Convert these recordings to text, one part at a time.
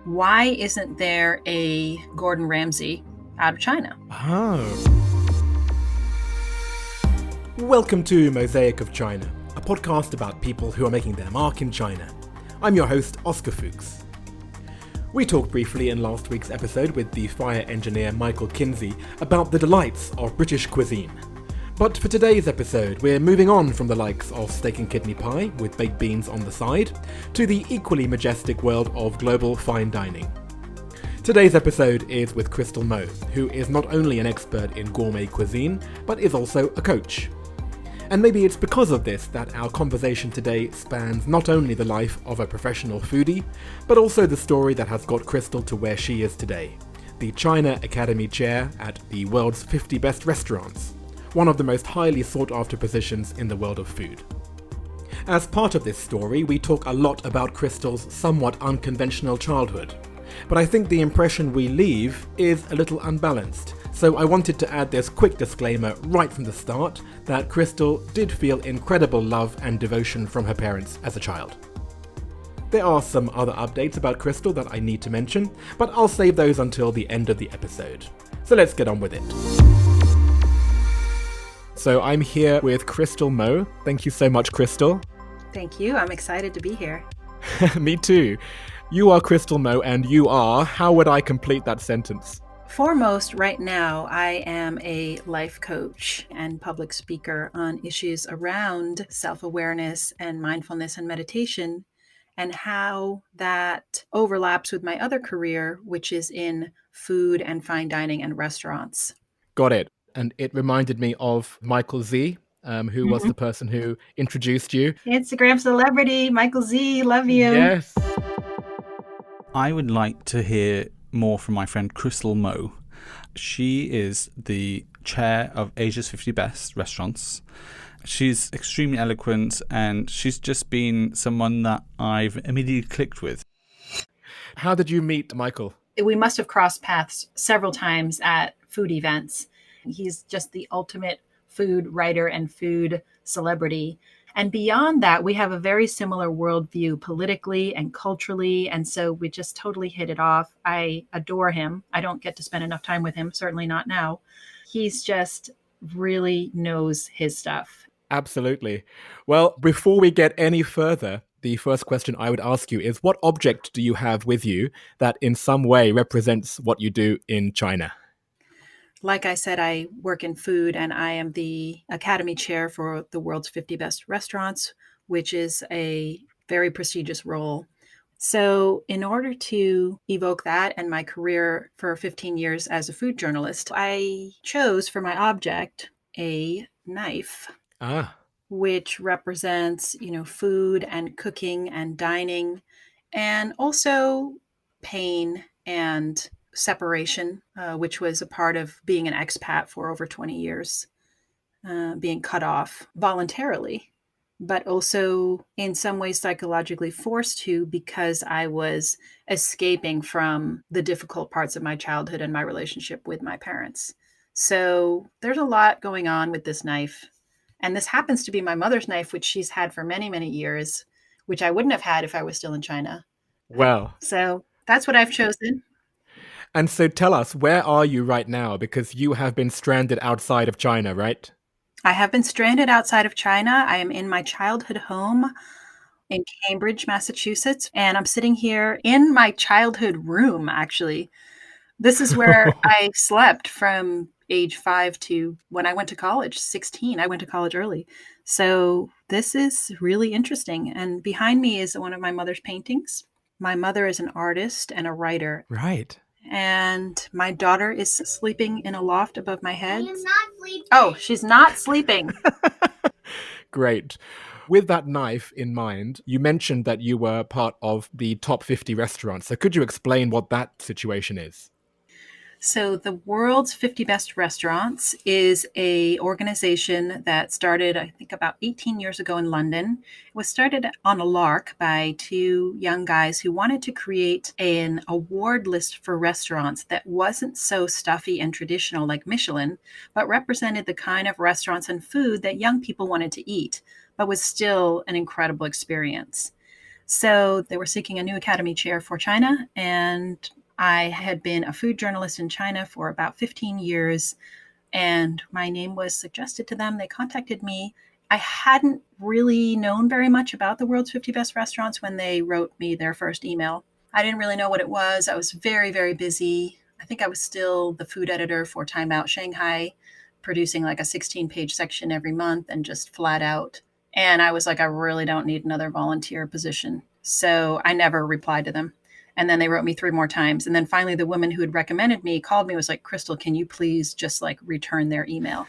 Why isn't there a Gordon Ramsay out of China? Oh. Welcome to Mosaic of China, a podcast about people who are making their mark in China. I'm your host, Oscar Fuchs. We talked briefly in last week's episode with the fire engineer Michael Zee about the delights of British cuisine. But for today's episode, we're moving on from the likes of steak and kidney pie with baked beans on the side to the equally majestic world of global fine dining. Today's episode is with Crystyl Mo, who is not only an expert in gourmet cuisine, but is also a coach. And maybe it's because of this that our conversation today spans not only the life of a professional foodie, but also the story that has got Crystyl to where she is today, the China Academy Chair at the world's 50 best restaurants, one of the most highly sought after positions in the world of food. As part of this story, we talk a lot about Crystyl's somewhat unconventional childhood, but I think the impression we leave is a little unbalanced. So I wanted to add this quick disclaimer right from the start that Crystyl did feel incredible love and devotion from her parents as a child. There are some other updates about Crystyl that I need to mention, but I'll save those until the end of the episode. So let's get on with it. So I'm here with Crystyl Mo. Thank you so much, Crystyl. Thank you. I'm excited to be here. Me too. You are Crystyl Mo and you are, how would I complete that sentence? Foremost, right now, I am a life coach and public speaker on issues around self-awareness and mindfulness and meditation, and how that overlaps with my other career, which is in food and fine dining and restaurants. Got it. And it reminded me of Michael Zee, who was the person who introduced you. Instagram celebrity, Michael Zee, love you. Yes. I would like to hear more from my friend Crystyl Mo. She is the chair of Asia's 50 Best Restaurants. She's extremely eloquent and she's just been someone that I've immediately clicked with. How did you meet Michael? We must have crossed paths several times at food events. He's just the ultimate food writer and food celebrity. And beyond that, we have a very similar worldview politically and culturally. And so we just totally hit it off. I adore him. I don't get to spend enough time with him, certainly not now. He's just really knows his stuff. Absolutely. Well, before we get any further, the first question I would ask you is, what object do you have with you that in some way represents what you do in China? Like I said, I work in food and I am the Academy Chair for the world's 50 best restaurants, which is a very prestigious role. So in order to evoke that and my career for 15 years as a food journalist, I chose for my object a knife, which represents, food and cooking and dining, and also pain and separation, which was a part of being an expat for over 20 years, being cut off voluntarily, but also in some ways psychologically forced to, because I was escaping from the difficult parts of my childhood and my relationship with my parents. So there's a lot going on with this knife. And this happens to be my mother's knife, which she's had for many, many years, which I wouldn't have had if I was still in China. Wow. So that's what I've chosen. And so tell us, where are you right now? Because you have been stranded outside of China, right? I have been stranded outside of China. I am in my childhood home in Cambridge, Massachusetts, and I'm sitting here in my childhood room, actually. This is where I slept from age 5 to when I went to college, 16. I went to college early. So this is really interesting. And behind me is one of my mother's paintings. My mother is an artist and a writer. Right. And my daughter is sleeping in a loft above my head. She's not sleeping. Oh, she's not sleeping. Great. With that knife in mind, you mentioned that you were part of the top 50 restaurants. So could you explain what that situation is? So the world's 50 best restaurants is a organization that started, I think, about 18 years ago in London. It was started on a lark by two young guys who wanted to create an award list for restaurants that wasn't so stuffy and traditional like Michelin, but represented the kind of restaurants and food that young people wanted to eat, but was still an incredible experience. So they were seeking a new academy chair for China, and I had been a food journalist in China for about 15 years, and my name was suggested to them. They contacted me. I hadn't really known very much about the world's 50 best restaurants when they wrote me their first email. I didn't really know what it was. I was very, very busy. I think I was still the food editor for Time Out Shanghai, producing like a 16-page section every month and just flat out. And I was like, I really don't need another volunteer position. So I never replied to them. And then they wrote me 3 more times. And then finally, the woman who had recommended me called me, was like, Crystyl, can you please just like return their email?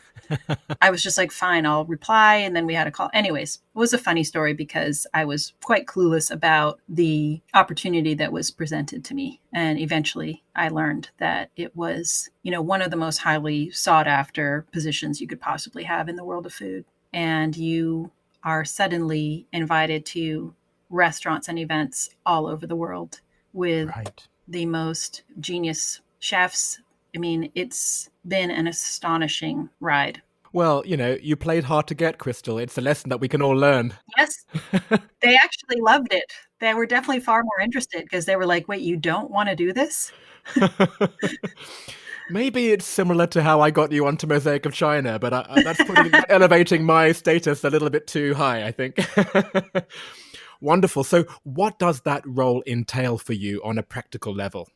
I was just like, fine, I'll reply. And then we had a call. Anyways, it was a funny story because I was quite clueless about the opportunity that was presented to me. And eventually I learned that it was, one of the most highly sought after positions you could possibly have in the world of food. And you are suddenly invited to restaurants and events all over the world with Right. the most genius chefs. I mean, it's been an astonishing ride. Well, you played hard to get, Crystyl. It's a lesson that we can all learn. Yes, they actually loved it. They were definitely far more interested because they were like, wait, you don't want to do this? Maybe it's similar to how I got you onto Mosaic of China, but that's elevating my status a little bit too high, I think. Wonderful. So what does that role entail for you on a practical level?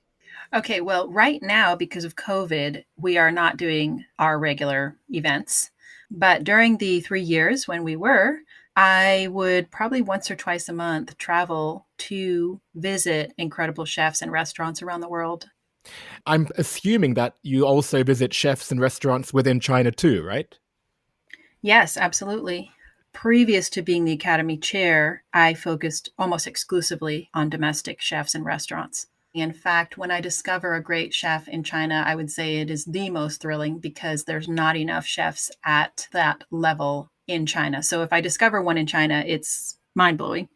Okay, well, right now, because of COVID, we are not doing our regular events. But during the 3 years when we were, I would probably once or twice a month travel to visit incredible chefs and restaurants around the world. I'm assuming that you also visit chefs and restaurants within China too, right? Yes, absolutely. Previous to being the Academy chair, I focused almost exclusively on domestic chefs and restaurants. In fact, when I discover a great chef in China, I would say it is the most thrilling because there's not enough chefs at that level in China. So if I discover one in China, it's mind blowing.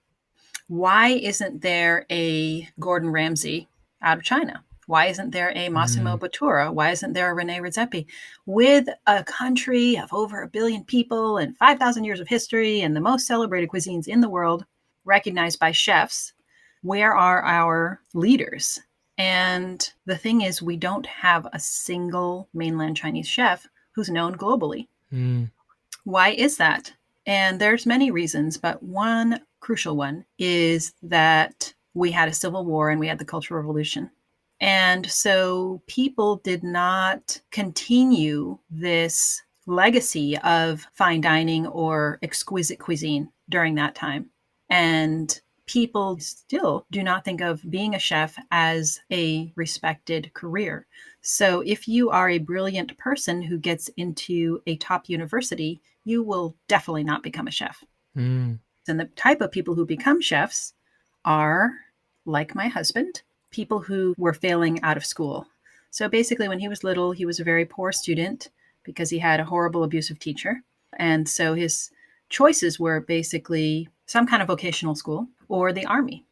Why isn't there a Gordon Ramsay out of China? Why isn't there a Massimo Mm. Bottura? Why isn't there a Rene Redzepi? With a country of over 1 billion people and 5,000 years of history and the most celebrated cuisines in the world, recognized by chefs, where are our leaders? And the thing is, we don't have a single mainland Chinese chef who's known globally. Mm. Why is that? And there's many reasons, but one crucial one is that we had a civil war and we had the Cultural Revolution. And so people did not continue this legacy of fine dining or exquisite cuisine during that time. And people still do not think of being a chef as a respected career. So if you are a brilliant person who gets into a top university, you will definitely not become a chef. Mm. And the type of people who become chefs are, like my husband, people who were failing out of school. So basically, when he was little, he was a very poor student because he had a horrible, abusive teacher. And so his choices were basically some kind of vocational school or the army.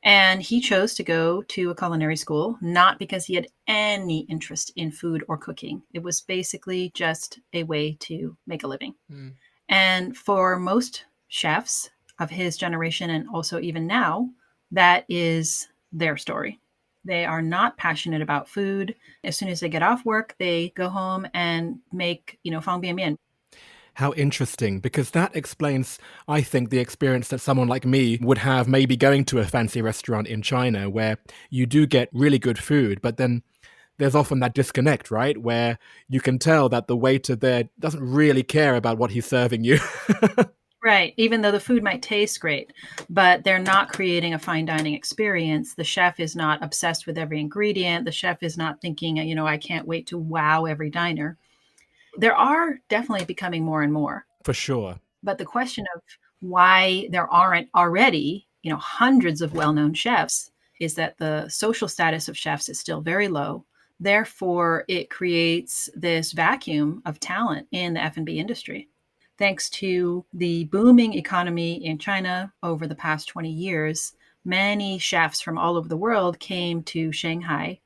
And he chose to go to a culinary school, not because he had any interest in food or cooking. It was basically just a way to make a living. Mm. And for most chefs of his generation, and also even now, that is their story. They are not passionate about food. As soon as they get off work, they go home and make, fang bian mian. How interesting, because that explains, I think, the experience that someone like me would have maybe going to a fancy restaurant in China where you do get really good food, but then there's often that disconnect, right? Where you can tell that the waiter there doesn't really care about what he's serving you. Right. Even though the food might taste great, but they're not creating a fine dining experience. The chef is not obsessed with every ingredient. The chef is not thinking, I can't wait to wow every diner. There are definitely becoming more and more. For sure. But the question of why there aren't already, hundreds of well-known chefs is that the social status of chefs is still very low. Therefore, it creates this vacuum of talent in the F&B industry. Thanks to the booming economy in China over the past 20 years, many chefs from all over the world came to Shanghai.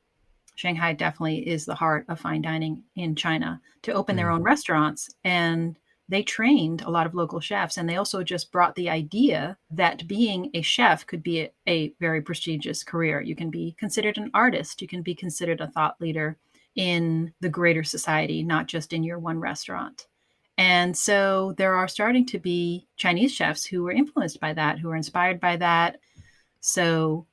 Shanghai definitely is the heart of fine dining in China, to open their own restaurants. And they trained a lot of local chefs, and they also just brought the idea that being a chef could be a very prestigious career. You can be considered an artist, you can be considered a thought leader in the greater society, not just in your one restaurant. And so there are starting to be Chinese chefs who were influenced by that, who are inspired by that. So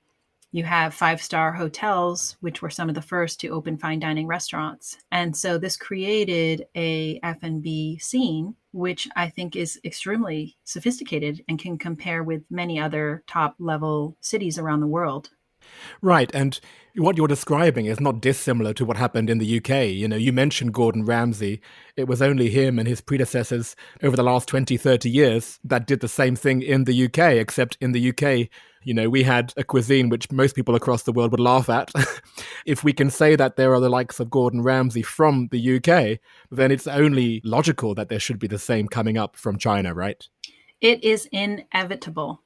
you have five-star hotels, which were some of the first to open fine dining restaurants. And so this created a F&B scene, which I think is extremely sophisticated and can compare with many other top level cities around the world. Right, and what you're describing is not dissimilar to what happened in the UK. You know, you mentioned Gordon Ramsay. It was only him and his predecessors over the last 20, 30 years that did the same thing in the UK, except in the UK, you know, we had a cuisine which most people across the world would laugh at. If we can say that there are the likes of Gordon Ramsay from the UK, then it's only logical that there should be the same coming up from China, right? It is inevitable.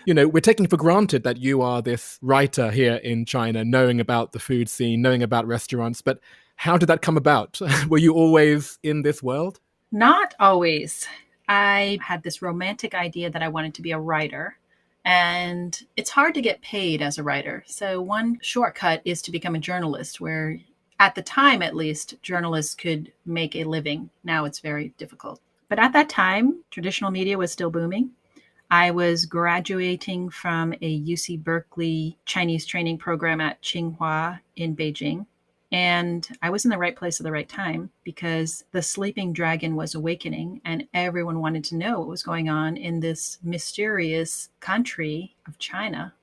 You know, we're taking for granted that you are this writer here in China, knowing about the food scene, knowing about restaurants, but how did that come about? Were you always in this world? Not always. I had this romantic idea that I wanted to be a writer, and it's hard to get paid as a writer. So, one shortcut is to become a journalist, where at the time at least, journalists could make a living. Now it's very difficult. But at that time, traditional media was still booming. I was graduating from a UC Berkeley Chinese training program at Tsinghua in Beijing. And I was in the right place at the right time because the sleeping dragon was awakening and everyone wanted to know what was going on in this mysterious country of China.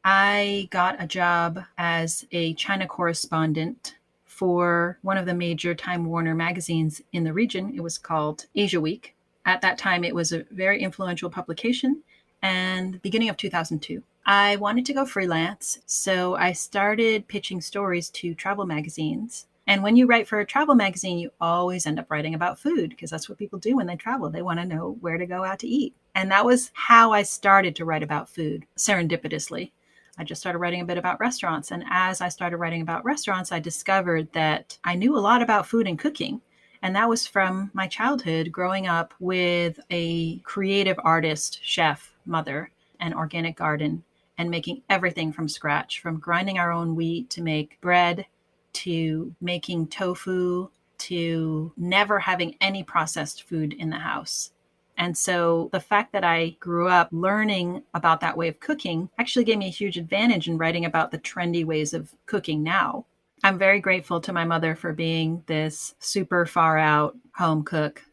I got a job as a China correspondent for one of the major Time Warner magazines in the region. It was called Asia Week. At that time, it was a very influential publication, and beginning of 2002. I wanted to go freelance, so I started pitching stories to travel magazines. And when you write for a travel magazine, you always end up writing about food because that's what people do when they travel. They want to know where to go out to eat. And that was how I started to write about food, serendipitously. I just started writing a bit about restaurants. And as I started writing about restaurants, I discovered that I knew a lot about food and cooking. And that was from my childhood, growing up with a creative artist, chef, mother, an organic garden, and making everything from scratch, from grinding our own wheat to make bread, to making tofu, to never having any processed food in the house. And so the fact that I grew up learning about that way of cooking actually gave me a huge advantage in writing about the trendy ways of cooking now. I'm very grateful to my mother for being this super far out home cook.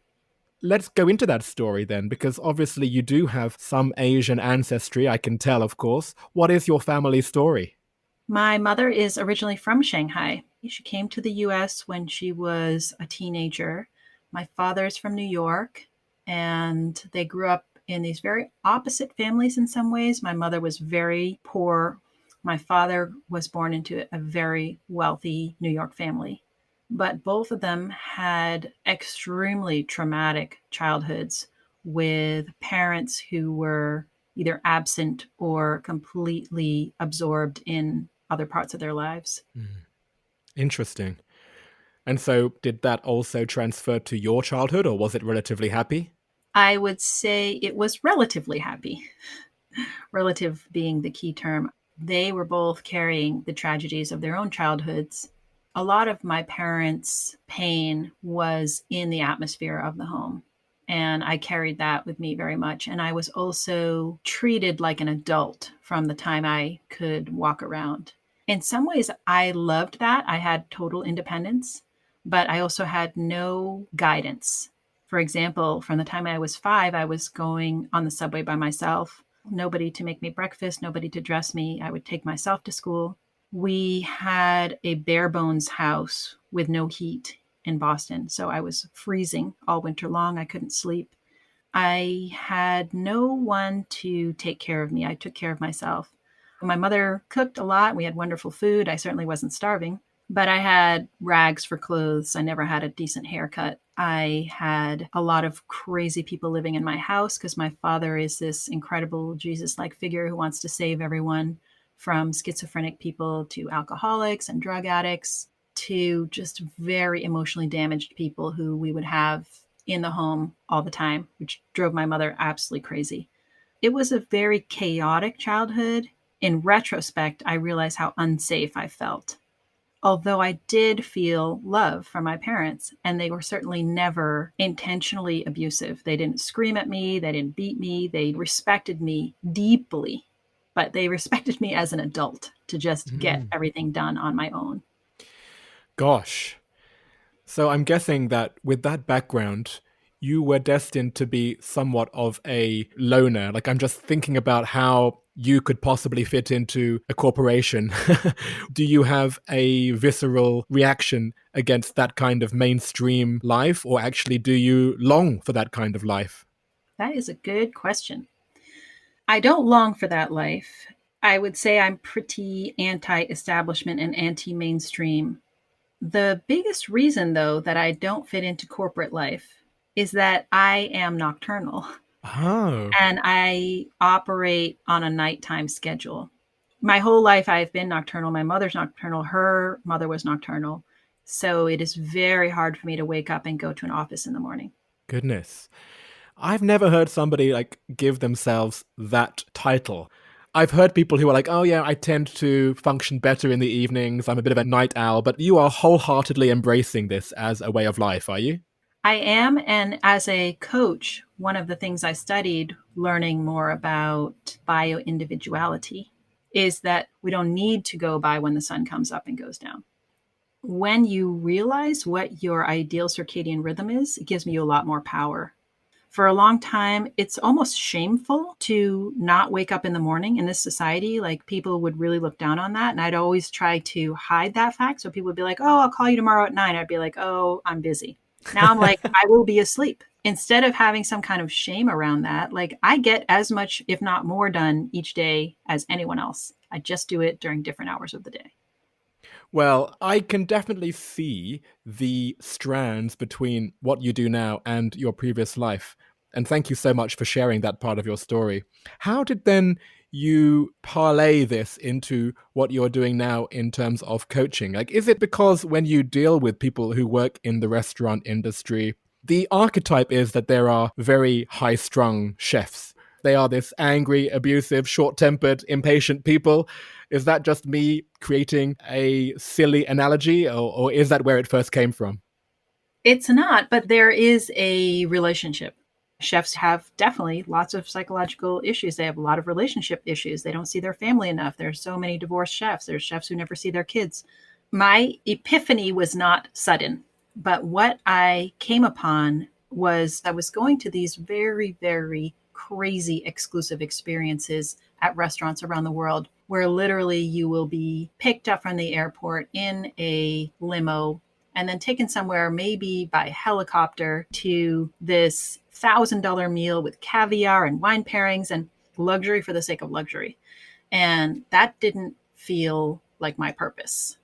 Let's go into that story then, because obviously you do have some Asian ancestry, I can tell, of course. What is your family story? My mother is originally from Shanghai. She came to the US when she was a teenager. My father's from New York, and they grew up in these very opposite families in some ways. My mother was very poor. My father was born into a very wealthy New York family. But both of them had extremely traumatic childhoods with parents who were either absent or completely absorbed in other parts of their lives. Interesting. And so, did that also transfer to your childhood, or was it relatively happy? I would say it was relatively happy, relative being the key term. They were both carrying the tragedies of their own childhoods. A lot of my parents' pain was in the atmosphere of the home. And I carried that with me very much. And I was also treated like an adult from the time I could walk around. In some ways, I loved that. I had total independence, but I also had no guidance. For example, from the time I was 5, I was going on the subway by myself. Nobody to make me breakfast, nobody to dress me. I would take myself to school. We had a bare bones house with no heat in Boston. So I was freezing all winter long. I couldn't sleep. I had no one to take care of me. I took care of myself. My mother cooked a lot. We had wonderful food. I certainly wasn't starving, but I had rags for clothes. I never had a decent haircut. I had a lot of crazy people living in my house because my father is this incredible Jesus-like figure who wants to save everyone from schizophrenic people to alcoholics and drug addicts to just very emotionally damaged people who we would have in the home all the time, which drove my mother absolutely crazy. It was a very chaotic childhood. In retrospect, I realized how unsafe I felt. Although I did feel love from my parents, and they were certainly never intentionally abusive. They didn't scream at me, they didn't beat me, they respected me deeply, but they respected me as an adult to just get everything done on my own. Gosh. So I'm guessing that with that background, you were destined to be somewhat of a loner. Like, I'm just thinking about how you could possibly fit into a corporation. Do you have a visceral reaction against that kind of mainstream life, or actually do you long for that kind of life? That is a good question. I don't long for that life. I would say I'm pretty anti establishment and anti mainstream. The biggest reason, though, that I don't fit into corporate life is that I am nocturnal Oh, and I operate on a nighttime schedule. My whole life, I've been nocturnal. My mother's nocturnal. Her mother was nocturnal. So it is very hard for me to wake up and go to an office in the morning. goodness. I've never heard somebody like give themselves that title. I've heard people who are like, oh yeah, I tend to function better in the evenings. I'm a bit of a night owl, but you are wholeheartedly embracing this as a way of life, are you? I am. And as a coach, one of the things I studied learning more about bio individuality is that we don't need to go by when the sun comes up and goes down. When you realize what your ideal circadian rhythm is, it gives you a lot more power. For a long time, it's almost shameful to not wake up in the morning in this society. Like, people would really look down on that. And I'd always try to hide that fact. So people would be like, oh, I'll call you tomorrow at 9. I'd be like, oh, I'm busy. Now I'm like, I will be asleep. Instead of having some kind of shame around that, like, I get as much, if not more, done each day as anyone else. I just do it during different hours of the day. Well, I can definitely see the strands between what you do now and your previous life. And thank you so much for sharing that part of your story. How did then you parlay this into what you're doing now in terms of coaching? Like, is it because when you deal with people who work in the restaurant industry, the archetype is that there are very high strung chefs? They are this angry, abusive, short tempered, impatient people. Is that just me creating a silly analogy, or is that where it first came from? It's not, but there is a relationship. Chefs have definitely lots of psychological issues. They have a lot of relationship issues. They don't see their family enough. There's so many divorced chefs. There's chefs who never see their kids. My epiphany was not sudden, but what I came upon was I was going to these very, very crazy exclusive experiences at restaurants around the world where literally you will be picked up from the airport in a limo and then taken somewhere, maybe by helicopter, to this $1,000 meal with caviar and wine pairings and luxury for the sake of luxury. And that didn't feel like my purpose.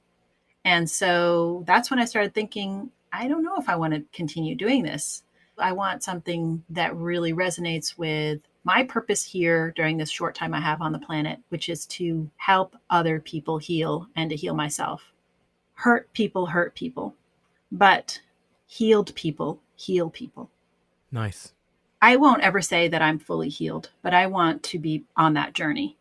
And so that's when I started thinking, I don't know if I want to continue doing this. I want something that really resonates with my purpose here during this short time I have on the planet, which is to help other people heal and to heal myself. Hurt people, but healed people heal people. Nice. I won't ever say that I'm fully healed, but I want to be on that journey.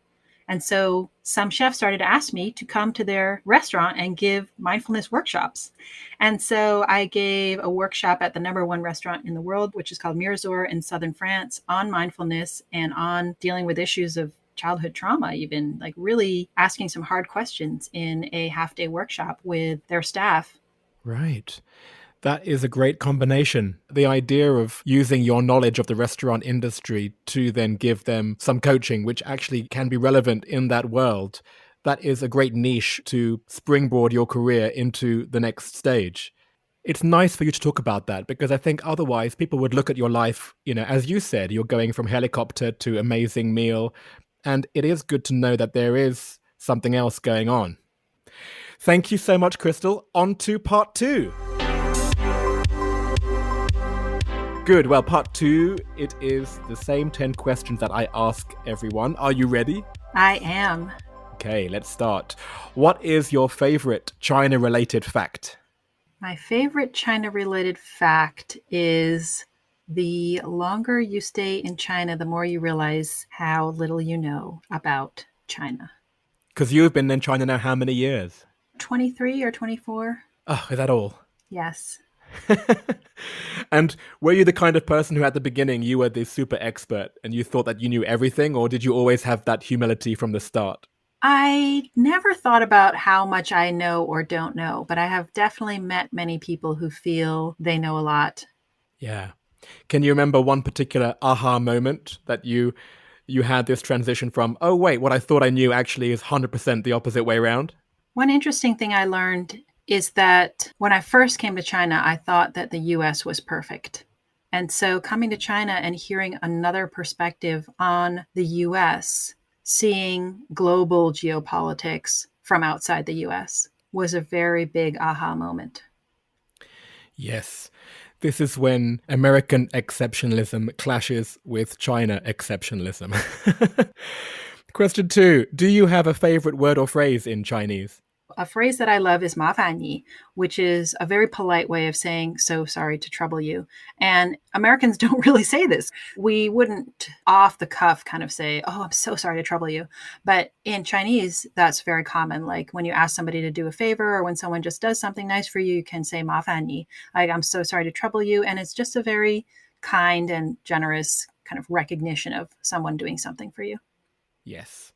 And so some chefs started to ask me to come to their restaurant and give mindfulness workshops. And so I gave a workshop at the #1 restaurant in the world, which is called Mirzor in southern France, on mindfulness and on dealing with issues of childhood trauma, even like really asking some hard questions in a half-day workshop with their staff. Right. That is a great combination. The idea of using your knowledge of the restaurant industry to then give them some coaching, which actually can be relevant in that world, that is a great niche to springboard your career into the next stage. It's nice for you to talk about that because I think otherwise people would look at your life, as you said, you're going from helicopter to amazing meal. And it is good to know that there is something else going on. Thank you so much, Crystyl. On to part 2. Good. Well, part 2, it is the same 10 questions that I ask everyone. Are you ready? I am. Okay, let's start. What is your favorite China-related fact? My favorite China related fact is The longer you stay in China, the more you realize how little you know about China. Because you've been in China now how many years? 23 or 24? Oh, is that all? Yes. And were you the kind of person who at the beginning you were the super expert and you thought that you knew everything, or did you always have that humility from the start? I never thought about how much I know or don't know, but I have definitely met many people who feel they know a lot. Yeah. Can you remember one particular aha moment that you had this transition from, oh wait, what I thought I knew actually is 100% the opposite way around? One interesting thing I learned is that when I first came to China, I thought that the US was perfect. And so coming to China and hearing another perspective on the US, seeing global geopolitics from outside the US was a very big aha moment. Yes. This is when American exceptionalism clashes with China exceptionalism. Question 2. Do you have a favorite word or phrase in Chinese? A phrase that I love is "ma fan yi," which is a very polite way of saying "so sorry to trouble you." And Americans don't really say this. We wouldn't off the cuff kind of say, "Oh, I'm so sorry to trouble you." But in Chinese, that's very common. Like when you ask somebody to do a favor or when someone just does something nice for you, you can say "ma fan yi," like "I'm so sorry to trouble you." And it's just a very kind and generous kind of recognition of someone doing something for you. Yes.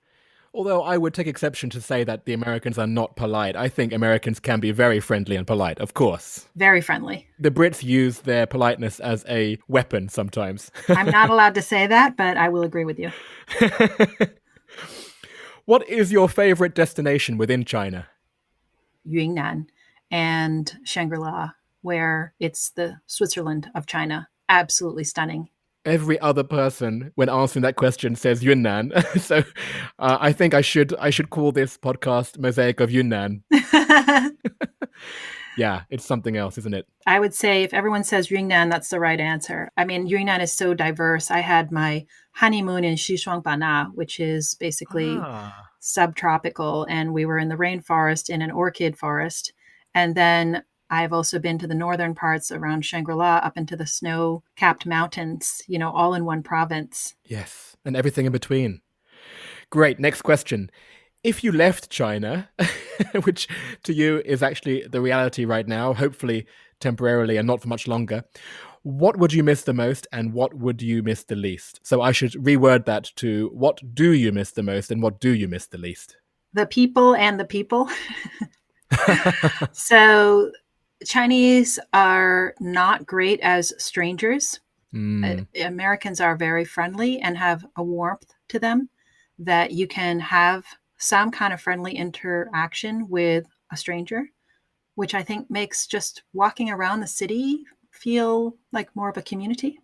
Although I would take exception to say that the Americans are not polite. I think Americans can be very friendly and polite, of course. Very friendly. The Brits use their politeness as a weapon sometimes. I'm not allowed to say that, but I will agree with you. What is your favorite destination within China? Yunnan and Shangri-La, where it's the Switzerland of China. Absolutely stunning. Every other person, when answering that question, says Yunnan. So I think I should call this podcast Mosaic of Yunnan. Yeah, it's something else, isn't it? I would say if everyone says Yunnan, that's the right answer. I mean, Yunnan is so diverse. I had my honeymoon in Xishuangbanna, which is basically Ah, subtropical, and we were in the rainforest in an orchid forest. And then I've also been to the northern parts around Shangri-La up into the snow-capped mountains, all in one province. yes, and everything in between. Great. Next question. If you left China, which to you is actually the reality right now, hopefully temporarily and not for much longer, what would you miss the most and what would you miss the least? So I should reword that to what do you miss the most and what do you miss the least? The people and the people. So Chinese are not great as strangers. Mm, Americans are very friendly and have a warmth to them that you can have some kind of friendly interaction with a stranger, which I think makes just walking around the city feel like more of a community.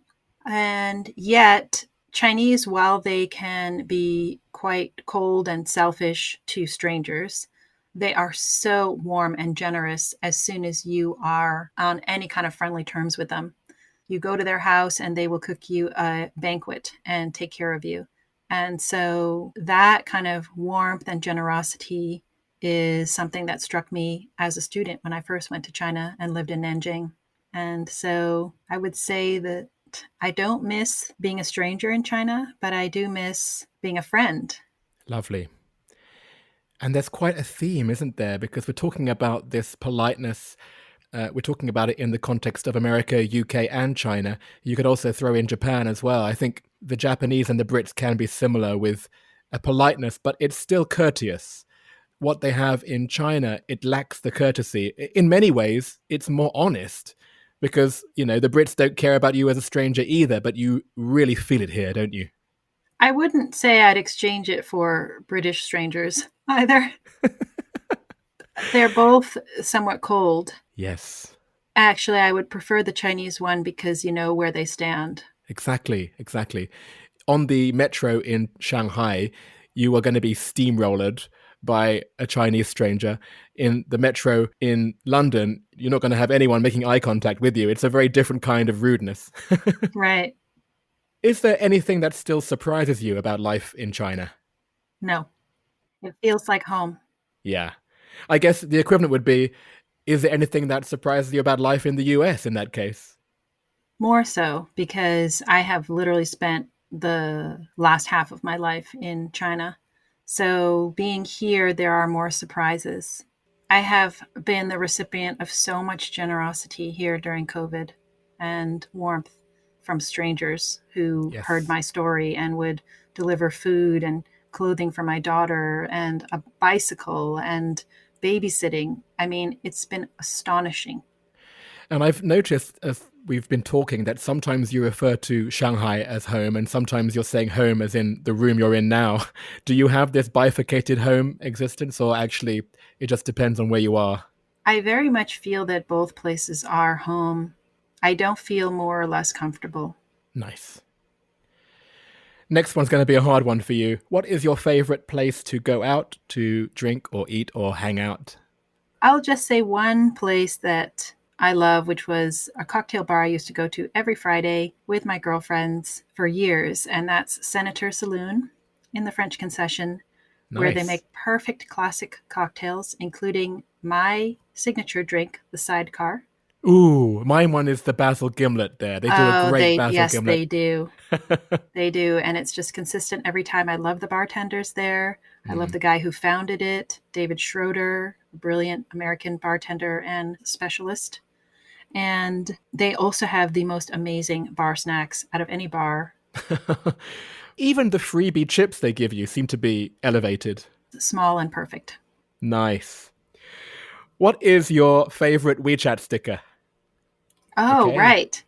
And yet, Chinese, while they can be quite cold and selfish to strangers, they are so warm and generous as soon as you are on any kind of friendly terms with them. You go to their house and they will cook you a banquet and take care of you. And so that kind of warmth and generosity is something that struck me as a student when I first went to China and lived in Nanjing. And so I would say that I don't miss being a stranger in China, but I do miss being a friend. lovely. And there's quite a theme, isn't there? Because we're talking about this politeness. We're talking about it in the context of America, UK, and China. You could also throw in Japan as well. I think the Japanese and the Brits can be similar with a politeness, but it's still courteous. What they have in China, it lacks the courtesy. In many ways, it's more honest because, the Brits don't care about you as a stranger either, but you really feel it here, don't you? I wouldn't say I'd exchange it for British strangers either. They're both somewhat cold. Yes, Actually, I would prefer the Chinese one because you know where they stand. exactly, exactly. On the metro in Shanghai, you are going to be steamrolled by a Chinese stranger. In the metro in London, you're not going to have anyone making eye contact with you. It's a very different kind of rudeness. Right. Is there anything that still surprises you about life in China? No, it feels like home. Yeah. I guess the equivalent would be, is there anything that surprises you about life in the US in that case? More so because I have literally spent the last half of my life in China. So being here, there are more surprises. I have been the recipient of so much generosity here during COVID and warmth from strangers who heard Yes. my story and would deliver food and clothing for my daughter and a bicycle and babysitting. I mean, it's been astonishing. And I've noticed as we've been talking that sometimes you refer to Shanghai as home and sometimes you're saying home as in the room you're in now. Do you have this bifurcated home existence, or actually it just depends on where you are? I very much feel that both places are home. I don't feel more or less comfortable. Nice. Next one's going to be a hard one for you. What is your favorite place to go out to drink or eat or hang out? I'll just say one place that I love, which was a cocktail bar I used to go to every Friday with my girlfriends for years, and that's Senator Saloon in the French Concession, where they Nice. make perfect classic cocktails, including my signature drink, the Sidecar. Ooh, my one is the basil gimlet there. They do a Oh, great basil yes, they gimlet. do. They do. And it's just consistent every time. I love the bartenders there. I love Mm. the guy who founded it, David Schroeder, a brilliant American bartender and specialist. And they also have the most amazing bar snacks out of any bar. Even the freebie chips they give you seem to be elevated. Small and perfect. Nice. What is your favorite WeChat sticker? Oh, Okay. right.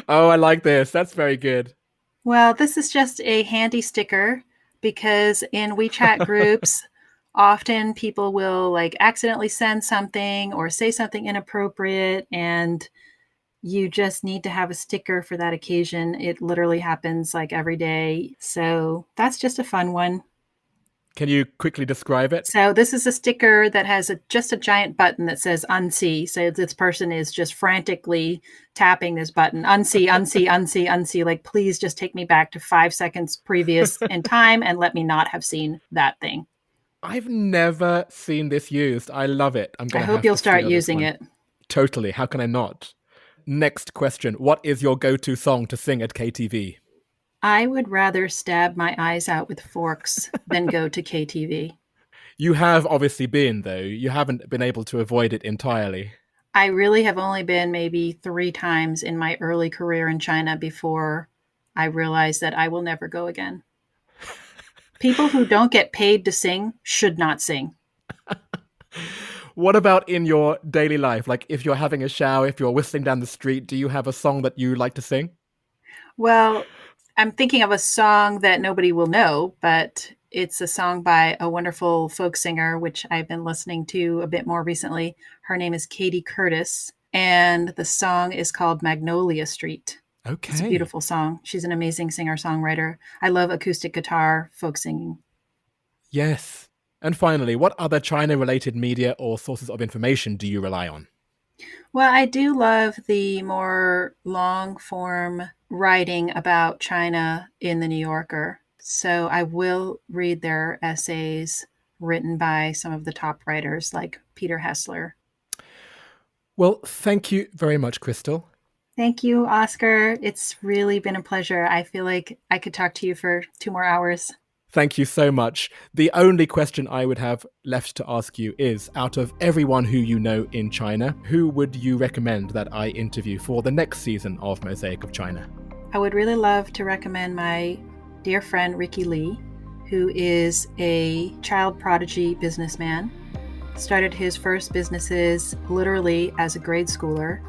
Oh, I like this. That's very good. Well, this is just a handy sticker because in WeChat groups, often people will like accidentally send something or say something inappropriate, and you just need to have a sticker for that occasion. It literally happens like every day. So that's just a fun one. Can you quickly describe it? So this is a sticker that has just a giant button that says unsee. So this person is just frantically tapping this button, unsee, unsee, unsee, unsee. Like, please just take me back to 5 seconds previous in time and let me not have seen that thing. I've never seen this used. I love it. I'm I going to hope have you'll to start steal this using one. it. Totally. How can I not? Next question. What is your go-to song to sing at KTV? I would rather stab my eyes out with forks than go to KTV. You have obviously been, though. You haven't been able to avoid it entirely. I really have only been maybe 3 times in my early career in China before I realized that I will never go again. People who don't get paid to sing should not sing. What about in your daily life? Like if you're having a shower, if you're whistling down the street, do you have a song that you like to sing? Well, I'm thinking of a song that nobody will know, but it's a song by a wonderful folk singer, which I've been listening to a bit more recently. Her name is Katie Curtis, and the song is called Magnolia Street. It's a Okay. beautiful song. She's an amazing singer-songwriter. I love acoustic guitar, folk singing. Yes. And finally, what other China related media or sources of information do you rely on? Well, I do love the more long form writing about China in the New Yorker. So I will read their essays written by some of the top writers like Peter Hessler. Well, thank you very much, Crystyl. Thank you, Oscar. It's really been a pleasure. I feel like I could talk to you for 2 more hours. Thank you so much. The only question I would have left to ask you is, out of everyone who you know in China, who would you recommend that I interview for the next season of Mosaic of China? I would really love to recommend my dear friend Ricky Lee, who is a child prodigy businessman. Started his first businesses literally as a grade schooler.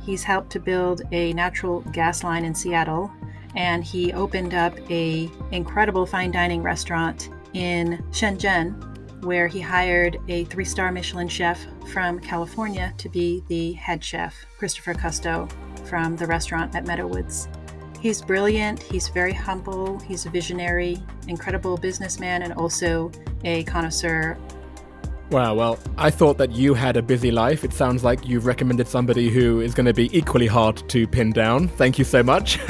He's helped to build a natural gas line in Seattle, and he opened up a incredible fine dining restaurant in Shenzhen, where he hired a 3-star Michelin chef from California to be the head chef, Christopher Custo, from the restaurant at Meadowwoods. He's brilliant, he's very humble, he's a visionary, incredible businessman, and also a connoisseur. Wow, well, I thought that you had a busy life. It sounds like you've recommended somebody who is going to be equally hard to pin down. Thank you so much.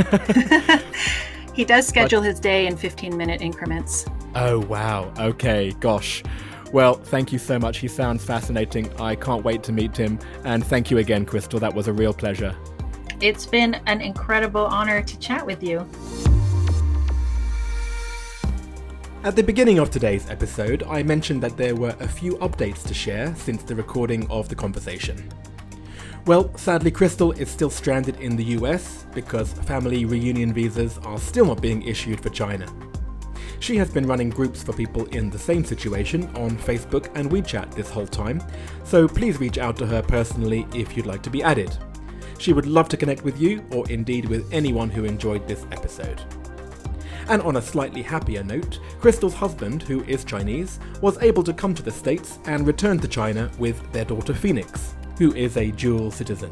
He does schedule his day in 15-minute increments. Oh, wow. Okay, gosh. Well, thank you so much. He sounds fascinating. I can't wait to meet him. And thank you again, Crystyl. That was a real pleasure. It's been an incredible honor to chat with you. At the beginning of today's episode, I mentioned that there were a few updates to share since the recording of the conversation. Well, sadly, Crystyl is still stranded in the US because family reunion visas are still not being issued for China. She has been running groups for people in the same situation on Facebook and WeChat this whole time, so please reach out to her personally if you'd like to be added. She would love to connect with you, or indeed with anyone who enjoyed this episode. And on a slightly happier note, Crystyl's husband, who is Chinese, was able to come to the States and return to China with their daughter Phoenix, who is a dual citizen.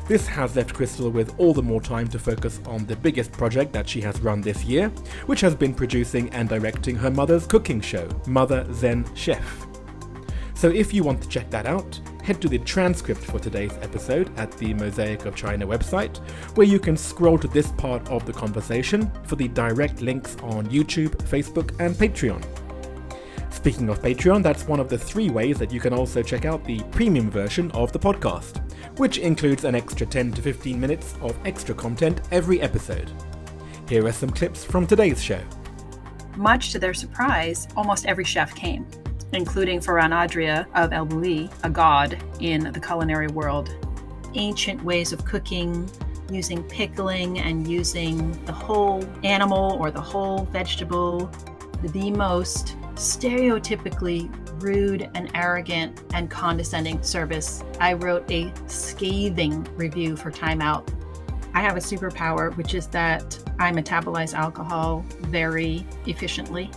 This has left Crystyl with all the more time to focus on the biggest project that she has run this year, which has been producing and directing her mother's cooking show, Mother Zen Chef. So if you want to check that out, head to the transcript for today's episode at the Mosaic of China website, where you can scroll to this part of the conversation for the direct links on YouTube, Facebook, and Patreon. Speaking of Patreon, that's one of the 3 ways that you can also check out the premium version of the podcast, which includes an extra 10 to 15 minutes of extra content every episode. Here are some clips from today's show. Much to their surprise, almost every chef came, including Ferran Adria of El Bulli, a god in the culinary world. Ancient ways of cooking, using pickling and using the whole animal or the whole vegetable, the most stereotypically rude and arrogant and condescending service. I wrote a scathing review for Time Out. I have a superpower, which is that I metabolize alcohol very efficiently.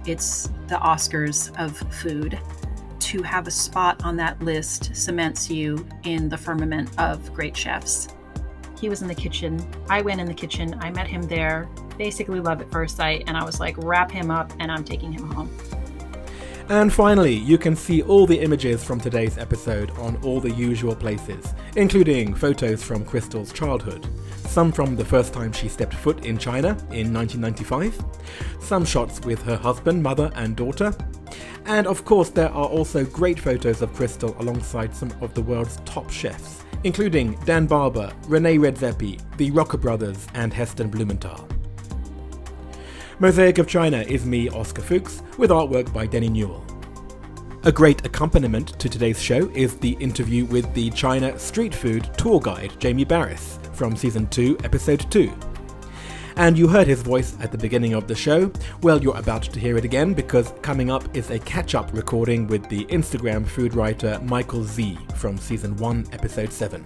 It's the Oscars of food. To have a spot on that list cements you in the firmament of great chefs. He was in the kitchen. I went in the kitchen. I met him there. Basically love at first sight. And I was like, wrap him up and I'm taking him home. And finally, you can see all the images from today's episode on all the usual places, including photos from Crystyl's childhood, some from the first time she stepped foot in China in 1995, some shots with her husband, mother and daughter, and of course there are also great photos of Crystyl alongside some of the world's top chefs, including Dan Barber, Rene Redzepi, the Rocker Brothers and Heston Blumenthal. Mosaic of China is me, Oscar Fuchs, with artwork by Denny Newell. A great accompaniment to today's show is the interview with the China street food tour guide Jamie Barris from Season 2, Episode 2. And you heard his voice at the beginning of the show. Well, you're about to hear it again because coming up is a catch-up recording with the Instagram food writer Michael Zee from Season 1, Episode 7.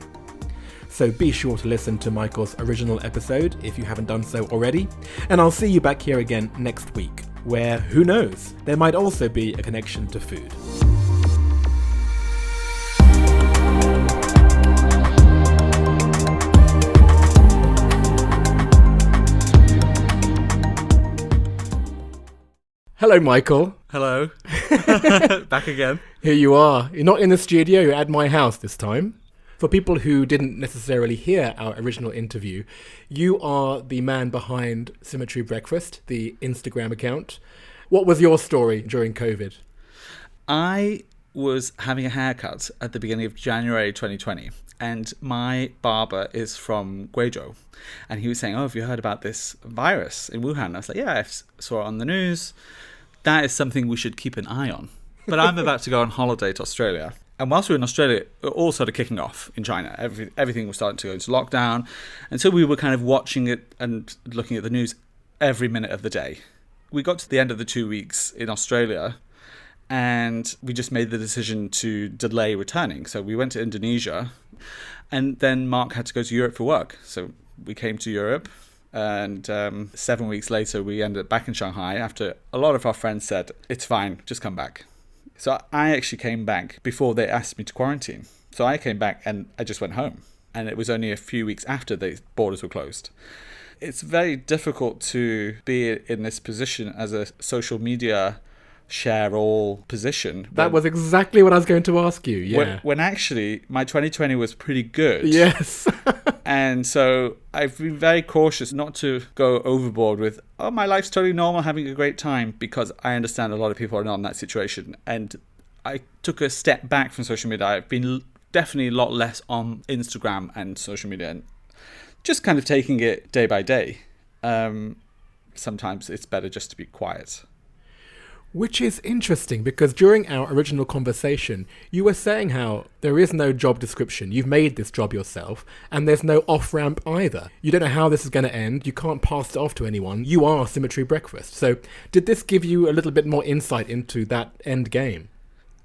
So be sure to listen to Michael's original episode if you haven't done so already, and I'll see you back here again next week, where, who knows, there might also be a connection to food. Hello, Michael. Hello. Back again. Here you are. You're not in the studio, you're at my house this time. For people who didn't necessarily hear our original interview, you are the man behind Symmetry Breakfast, the Instagram account. What was your story during COVID? I was having a haircut at the beginning of January 2020, and my barber is from Guizhou, and he was saying, have you heard about this virus in Wuhan? I was like, yeah, I saw it on the news. That is something we should keep an eye on. But I'm about to go on holiday to Australia. And whilst we were in Australia, it all started kicking off in China. Everything was starting to go into lockdown. And so we were kind of watching it and looking at the news every minute of the day. We got to the end of the 2 weeks in Australia and we just made the decision to delay returning. So we went to Indonesia and then Mark had to go to Europe for work. So we came to Europe and 7 weeks later we ended up back in Shanghai after a lot of our friends said, it's fine, just come back. So I actually came back before they asked me to quarantine. So I came back and I just went home. And it was only a few weeks after the borders were closed. It's very difficult to be in this position as a social media share-all position. That was exactly what I was going to ask you, yeah. When actually my 2020 was pretty good. Yes. And so I've been very cautious not to go overboard with, oh, my life's totally normal, having a great time, because I understand a lot of people are not in that situation. And I took a step back from social media. I've been definitely a lot less on Instagram and social media, and just kind of taking it day by day. Sometimes it's better just to be quiet. Which is interesting, because during our original conversation, you were saying how there is no job description. You've made this job yourself, and there's no off-ramp either. You don't know how this is going to end. You can't pass it off to anyone. You are Symmetry Breakfast. So did this give you a little bit more insight into that end game?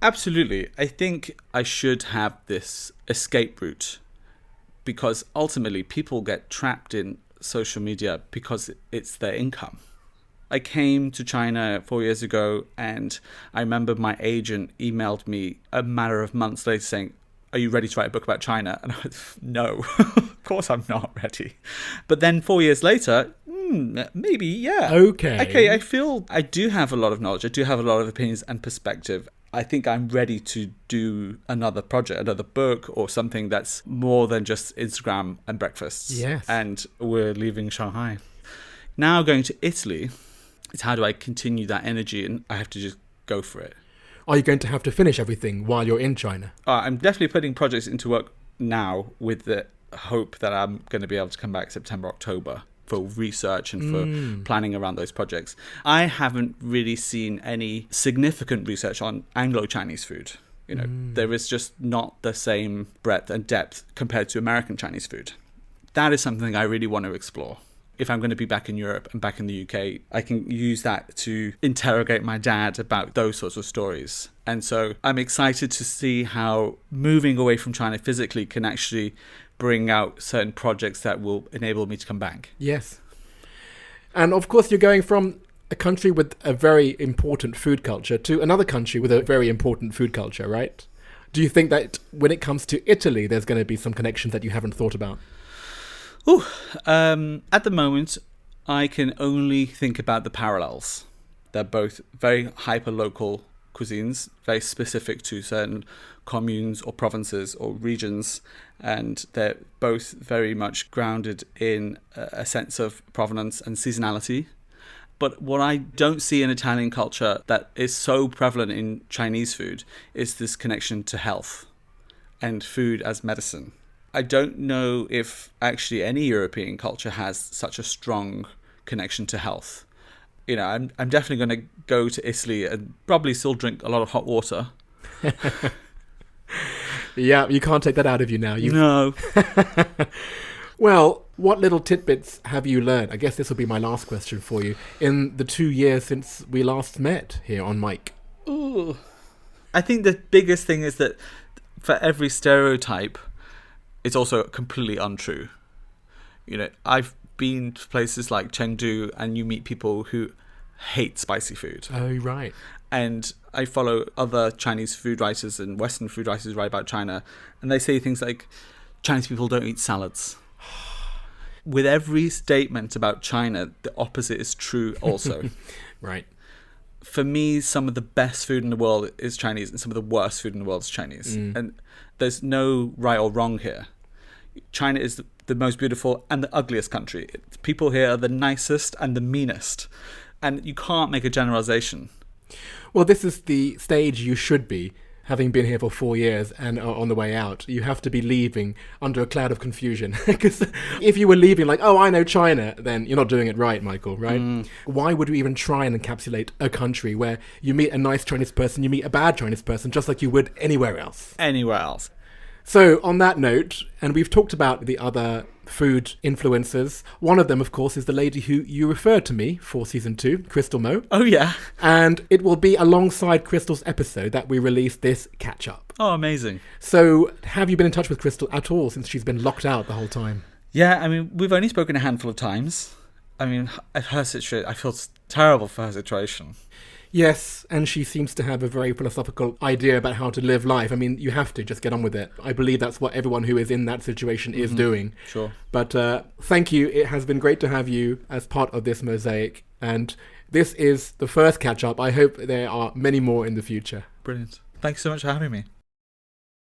Absolutely. I think I should have this escape route, because ultimately people get trapped in social media because it's their income. I came to China 4 years ago, and I remember my agent emailed me a matter of months later saying, are you ready to write a book about China? And I was, no, of course I'm not ready. But then 4 years later, maybe, yeah. Okay, I feel I do have a lot of knowledge. I do have a lot of opinions and perspective. I think I'm ready to do another project, another book, or something that's more than just Instagram and breakfasts. Yes. And we're leaving Shanghai. Now going to Italy, it's how do I continue that energy, and I have to just go for it. Are you going to have to finish everything while you're in China? I'm definitely putting projects into work now with the hope that I'm going to be able to come back September, October for research and for planning around those projects. I haven't really seen any significant research on Anglo-Chinese food. There is just not the same breadth and depth compared to American Chinese food. That is something I really want to explore. If I'm going to be back in Europe and back in the UK, I can use that to interrogate my dad about those sorts of stories. And so I'm excited to see how moving away from China physically can actually bring out certain projects that will enable me to come back. Yes. And of course, you're going from a country with a very important food culture to another country with a very important food culture, right? Do you think that when it comes to Italy, there's going to be some connections that you haven't thought about? At the moment, I can only think about the parallels. They're both very hyper-local cuisines, very specific to certain communes or provinces or regions, and they're both very much grounded in a sense of provenance and seasonality. But what I don't see in Italian culture that is so prevalent in Chinese food is this connection to health and food as medicine. I don't know if actually any European culture has such a strong connection to health. I'm definitely going to go to Italy and probably still drink a lot of hot water. Yeah, you can't take that out of you now. No. Well, what little tidbits have you learned? I guess this will be my last question for you. In the 2 years since we last met here on Mike. Ooh. I think the biggest thing is that for every stereotype, it's also completely untrue. I've been to places like Chengdu, and you meet people who hate spicy food. Oh, right. And I follow other Chinese food writers and Western food writers who write about China, and they say things like, Chinese people don't eat salads. With every statement about China, the opposite is true also. Right. For me, some of the best food in the world is Chinese, and some of the worst food in the world is Chinese. And there's no right or wrong here. China is the most beautiful and the ugliest country. People here are the nicest and the meanest. And you can't make a generalization. Well, this is the stage you should be, having been here for 4 years and are on the way out. You have to be leaving under a cloud of confusion. Because if you were leaving like, oh, I know China, then you're not doing it right, Michael, right? Why would we even try and encapsulate a country where you meet a nice Chinese person, you meet a bad Chinese person, just like you would anywhere else? Anywhere else. So on that note, and we've talked about the other food influencers. One of them, of course, is the lady who you referred to me for season 2, Crystyl Mo. Oh, yeah. And it will be alongside Crystyl's episode that we release this catch-up. Oh, amazing. So have you been in touch with Crystyl at all since she's been locked out the whole time? Yeah, we've only spoken a handful of times. Her situation, I feel terrible for her situation. Yes, and she seems to have a very philosophical idea about how to live life. You have to just get on with it. I believe that's what everyone who is in that situation is doing. Sure. But thank you. It has been great to have you as part of this mosaic. And this is the first catch-up. I hope there are many more in the future. Brilliant. Thanks so much for having me.